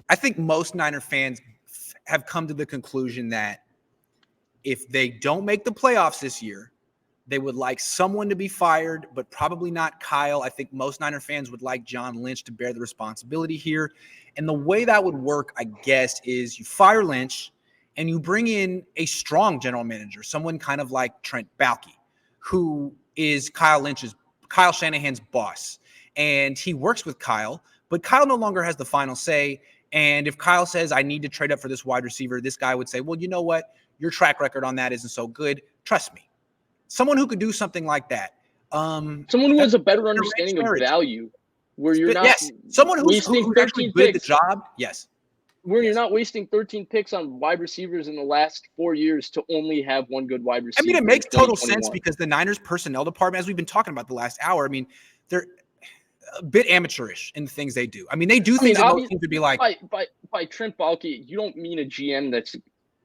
I think most Niner fans have come to the conclusion that if they don't make the playoffs this year, they would like someone to be fired, but probably not Kyle. I think most Niner fans would like John Lynch to bear the responsibility here. And the way that would work, I guess, is you fire Lynch and you bring in a strong general manager, someone kind of like Trent Baalke, who is Kyle Shanahan's boss. And he works with Kyle, but Kyle no longer has the final say. And if Kyle says, I need to trade up for this wide receiver, this guy would say, well, you know what? Your track record on that isn't so good. Trust me. Someone who could do something like that. Someone who has a better understanding of value, where you're not someone who's actually good at the job. Yes. Where you're not wasting 13 picks on wide receivers in the last 4 years to only have one good wide receiver. I mean, it makes total sense because the Niners personnel department, as we've been talking about the last hour, I mean, they're a bit amateurish in the things they do. I mean, they do things that most teams would be like. By Trent Baalke, you don't mean a GM that's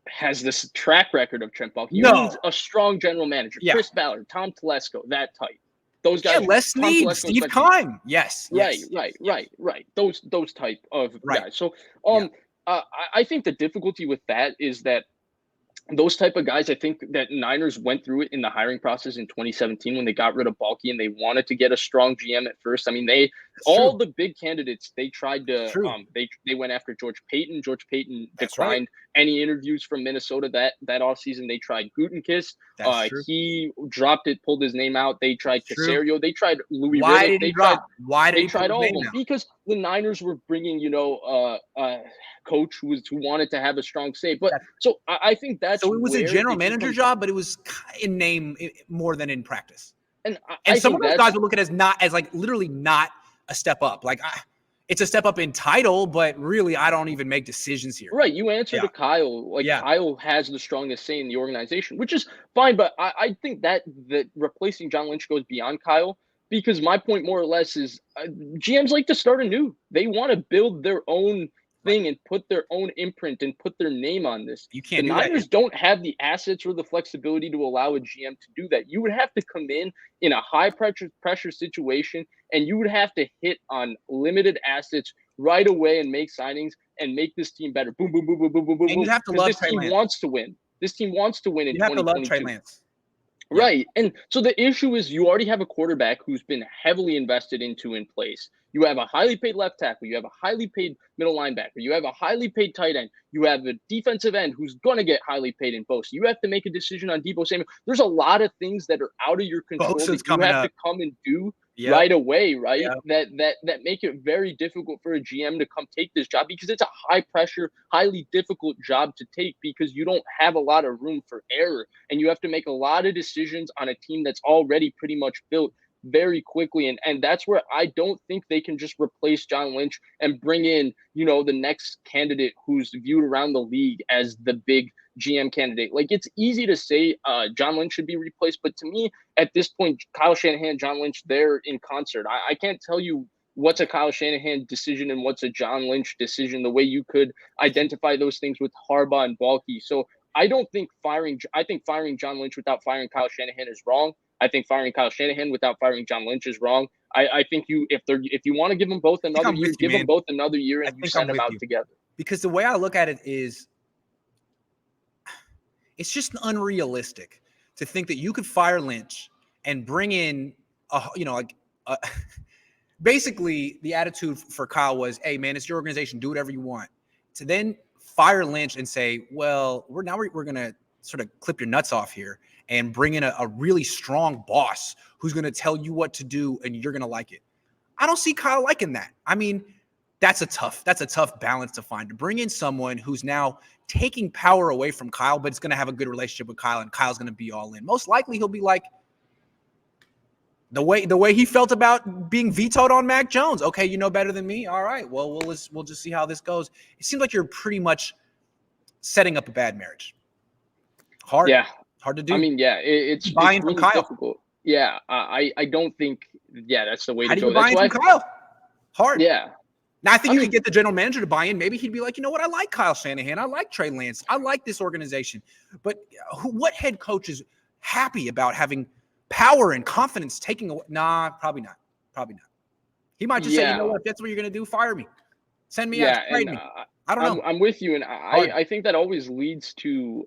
has this track record of Trent Baalke. You mean a strong general manager. Yeah. Chris Ballard, Tom Telesco, that type. Those guys. Yeah, Les Snead, Steve Keim. Yes. Right. Those type of guys. So I think the difficulty with that is that those type of guys, I think that Niners went through it in the hiring process in 2017 when they got rid of Baalke and they wanted to get a strong GM at first. I mean, the big candidates, they tried to, they went after George Payton. George Payton declined any interviews from Minnesota that offseason. They tried Gutekunst. He dropped it, pulled his name out. They tried Caserio. They tried Louis Riddick. They tried all of them because the Niners were bringing, coach who wanted to have a strong say. But so I think that's so it was a general manager job, but it was in name more than in practice. And some of those guys would look at it as not as like literally not a step up. Like it's a step up in title, but really I don't even make decisions here. Right. You answer to Kyle. Kyle has the strongest say in the organization, which is fine. But I think that replacing John Lynch goes beyond Kyle. Because my point more or less is GMs like to start anew. They want to build their own thing and put their own imprint and put their name on this. You can't. The Niners don't have the assets or the flexibility to allow a GM to do that. You would have to come in a high pressure situation, and you would have to hit on limited assets right away and make signings and make this team better. Boom, boom, boom, boom, boom, boom, boom. And you have to love Trey Lance. Wants to win. This team wants to win in 2022. You have to love Trey Lance. Right. And so the issue is you already have a quarterback who's been heavily invested into in place. You have a highly paid left tackle. You have a highly paid middle linebacker. You have a highly paid tight end. You have a defensive end who's going to get highly paid in both. So you have to make a decision on Deebo Samuel. There's a lot of things that are out of your control that you have to come and do right away, right? That make it very difficult for a GM to come take this job because it's a high pressure, highly difficult job to take because you don't have a lot of room for error and you have to make a lot of decisions on a team that's already pretty much built very quickly. And that's where I don't think they can just replace John Lynch and bring in, the next candidate who's viewed around the league as the big GM candidate. Like it's easy to say John Lynch should be replaced, but to me at this point, Kyle Shanahan, John Lynch, they're in concert. I can't tell you what's a Kyle Shanahan decision and what's a John Lynch decision, the way you could identify those things with Harbaugh and Baalke. So I think firing John Lynch without firing Kyle Shanahan is wrong. I think firing Kyle Shanahan without firing John Lynch is wrong. I think if you want to give them both another year, give them both another year and you send them out together. Because the way I look at it is it's just unrealistic to think that you could fire Lynch and bring in basically the attitude for Kyle was, hey man, it's your organization, do whatever you want. To then fire Lynch and say, well, we're going to sort of clip your nuts off here and bring in a really strong boss who's going to tell you what to do and you're going to like it. I don't see Kyle liking that. I mean, that's a tough balance to find, to bring in someone who's now taking power away from Kyle, but it's going to have a good relationship with Kyle and Kyle's going to be all in. Most likely he'll be like the way he felt about being vetoed on Mac Jones. Okay, you know better than me. All right. Well, we'll just see how this goes. It seems like you're pretty much setting up a bad marriage. Hard to do. I mean, it's buying really from Kyle. Difficult. Yeah, I don't think that's the way to go. How do you buy in from Kyle? Hard. Yeah. Now, I think you could get the general manager to buy in. Maybe he'd be like, you know what? I like Kyle Shanahan. I like Trey Lance. I like this organization. But what head coach is happy about having power and confidence taking away? Nah, probably not. He might just say, you know what? If that's what you're going to do, fire me. Send me out. Trade me. I don't know. I'm with you, and I think that always leads to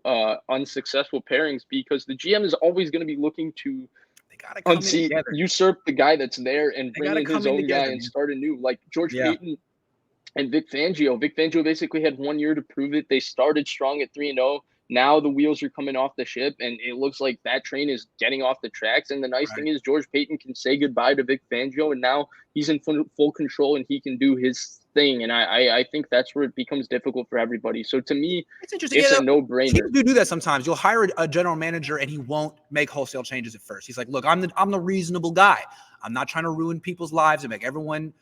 unsuccessful pairings because the GM is always going to be looking to they gotta come in together. usurp the guy that's there and bring in his own guy and start anew. Like George Payton and Vic Fangio. Vic Fangio basically had 1 year to prove it. They started strong at 3-0. Now the wheels are coming off the ship, and it looks like that train is getting off the tracks. And the nice thing is George Payton can say goodbye to Vic Fangio, and now he's in full control and he can do his thing. And I think that's where it becomes difficult for everybody. So to me, it's a no-brainer. Teams do that sometimes. You'll hire a general manager and he won't make wholesale changes at first. He's like, look, I'm the reasonable guy. I'm not trying to ruin people's lives and make everyone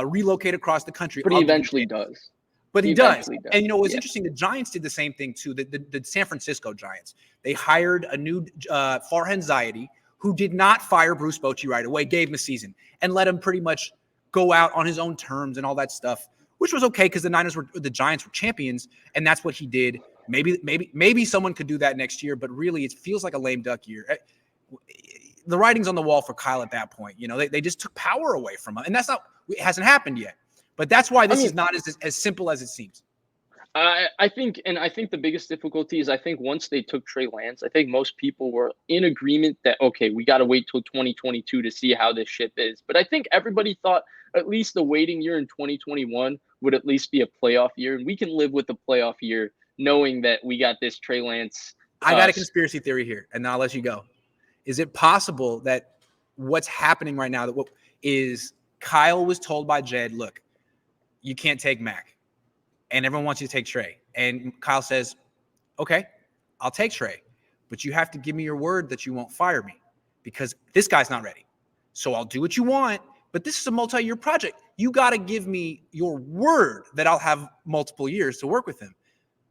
relocate across the country. But he eventually does. But he does. And, what's interesting, the Giants did the same thing, too. The San Francisco Giants. They hired a new Farhan Zaidi, who did not fire Bruce Bochy right away, gave him a season, and let him pretty much go out on his own terms and all that stuff, which was okay because the Giants were champions, and that's what he did. Maybe someone could do that next year, but really it feels like a lame duck year. The writing's on the wall for Kyle at that point. They just took power away from him, and it hasn't happened yet. But that's why this is not as simple as it seems. I think the biggest difficulty is I think once they took Trey Lance, I think most people were in agreement that, okay, we got to wait till 2022 to see how this ship is. But I think everybody thought at least the waiting year in 2021 would at least be a playoff year. And we can live with the playoff year knowing that we got this Trey Lance. I got a conspiracy theory here, and now I'll let you go. Is it possible that what's happening right now is Kyle was told by Jed, look, you can't take Mac, and everyone wants you to take Trey. And Kyle says, okay, I'll take Trey, but you have to give me your word that you won't fire me because this guy's not ready. So I'll do what you want, but this is a multi-year project. You got to give me your word that I'll have multiple years to work with him.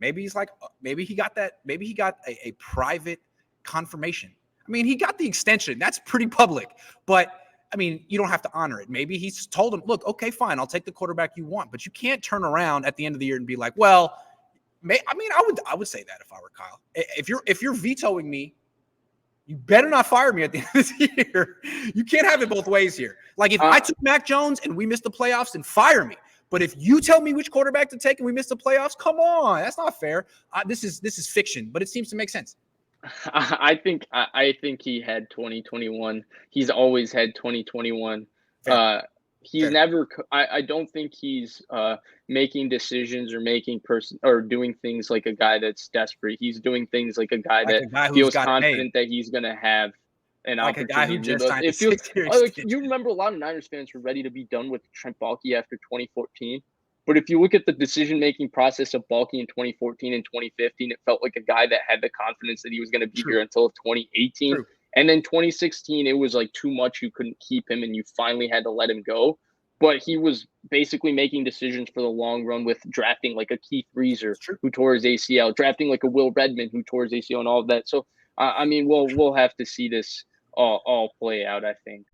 Maybe he's like, maybe he got that. Maybe he got a private confirmation. I mean, he got the extension. That's pretty public, but I mean, you don't have to honor it. Maybe he's told him, look, okay, fine, I'll take the quarterback you want, but you can't turn around at the end of the year and be like, well, I would say that if I were Kyle. If you're vetoing me, you better not fire me at the end of the year. You can't have it both ways here. Like if I took Mac Jones and we missed the playoffs, then fire me. But if you tell me which quarterback to take and we miss the playoffs, come on, that's not fair. This is fiction, but it seems to make sense. I think he had 2021. He's always had 2021. He's never. I don't think he's making decisions or doing things like a guy that's desperate. He's doing things like a guy that feels confident that he's going to have an opportunity. A guy who just signed a 6-year extension. You remember a lot of Niners fans were ready to be done with Trent Baalke after 2014. But if you look at the decision-making process of Baalke in 2014 and 2015, it felt like a guy that had the confidence that he was going to be here until 2018. True. And then 2016, it was like too much. You couldn't keep him, and you finally had to let him go. But he was basically making decisions for the long run with drafting like a Keith Reeser who tore his ACL, drafting like a Will Redmond who tore his ACL and all of that. So, I mean, we'll have to see this all play out, I think.